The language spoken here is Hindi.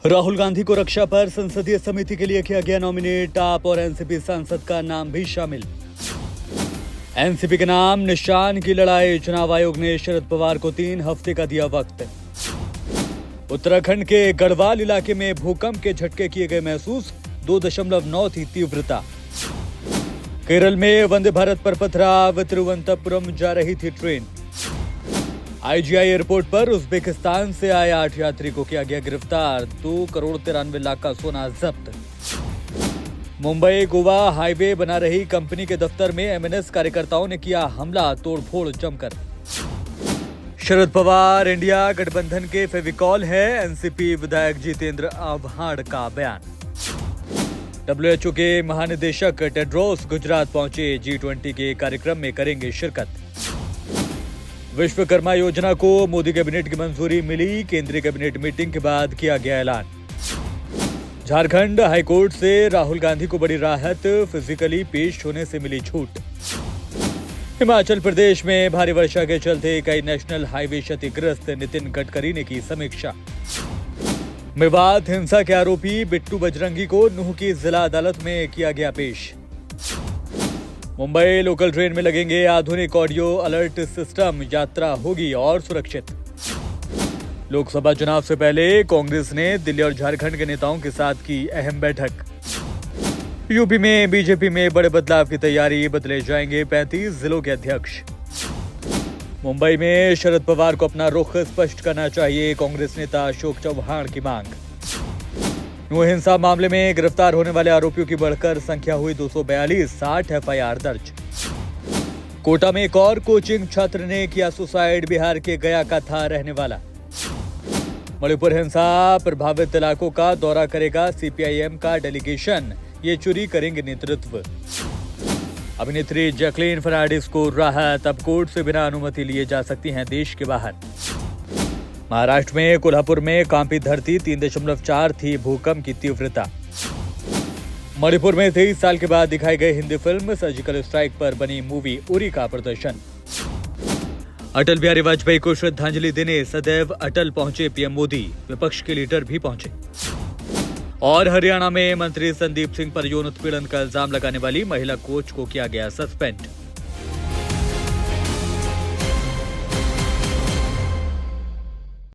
राहुल गांधी को रक्षा पर संसदीय समिति के लिए किया गया नॉमिनेट। आप और एनसीपी सांसद का नाम भी शामिल। एनसीपी के नाम निशान की लड़ाई। चुनाव आयोग ने शरद पवार को 3 हफ्ते का दिया वक्त। उत्तराखंड के गढ़वाल इलाके में भूकंप के झटके किए गए महसूस। 2.9 थी तीव्रता। केरल में वंदे भारत पर पथराव। तिरुवनंतपुरम जा रही थी ट्रेन। आईजीआई एयरपोर्ट पर उज्बेकिस्तान से आए 8 यात्री को किया गया गिरफ्तार। 2 करोड़ 93 लाख का सोना जब्त। मुंबई गोवा हाईवे बना रही कंपनी के दफ्तर में एमएनएस कार्यकर्ताओं ने किया हमला, तोड़फोड़ जमकर। शरद पवार इंडिया गठबंधन के फेविकॉल है। एनसीपी विधायक जितेंद्र आव्हाड का बयान। डब्ल्यूएचओ के महानिदेशक टेड्रोस गुजरात पहुंचे। G20 के कार्यक्रम में करेंगे शिरकत। विश्वकर्मा योजना को मोदी कैबिनेट की मंजूरी मिली। केंद्रीय कैबिनेट मीटिंग के बाद किया गया ऐलान। झारखंड हाईकोर्ट से राहुल गांधी को बड़ी राहत। फिजिकली पेश होने से मिली छूट। हिमाचल प्रदेश में भारी वर्षा के चलते कई नेशनल हाईवे क्षतिग्रस्त। नितिन गडकरी ने की समीक्षा। मेवात हिंसा के आरोपी बिट्टू बजरंगी को नूंह की जिला अदालत में किया गया पेश। मुंबई लोकल ट्रेन में लगेंगे आधुनिक ऑडियो अलर्ट सिस्टम। यात्रा होगी और सुरक्षित। लोकसभा चुनाव से पहले कांग्रेस ने दिल्ली और झारखंड के नेताओं के साथ की अहम बैठक। यूपी में बीजेपी में बड़े बदलाव की तैयारी। बदले जाएंगे 35 जिलों के अध्यक्ष। मुंबई में शरद पवार को अपना रुख स्पष्ट करना चाहिए। कांग्रेस नेता अशोक चव्हाण की मांग। नूंह हिंसा मामले में गिरफ्तार होने वाले आरोपियों की बढ़कर संख्या हुई 242। 60 एफआईआर दर्ज। कोटा में एक और कोचिंग छात्र ने किया सुसाइड। बिहार के गया का था रहने वाला। मणिपुर हिंसा प्रभावित इलाकों का दौरा करेगा सीपीआईएम का डेलीगेशन। ये चुरी करेंगे नेतृत्व। अभिनेत्री जैकलीन फर्नांडिस को राहत। अब कोर्ट से बिना अनुमति लिए जा सकती हैं देश के बाहर। महाराष्ट्र में कोल्हापुर में कांपी धरती। 3.4 थी भूकंप की तीव्रता। मणिपुर में 23 साल के बाद दिखाई गई हिंदी फिल्म सर्जिकल स्ट्राइक पर बनी मूवी उरी का प्रदर्शन। अटल बिहारी वाजपेयी को श्रद्धांजलि देने सदैव अटल पहुंचे पीएम मोदी। विपक्ष के लीडर भी पहुंचे। और हरियाणा में मंत्री संदीप सिंह पर यौन उत्पीड़न का इल्जाम लगाने वाली महिला कोच को किया गया सस्पेंड।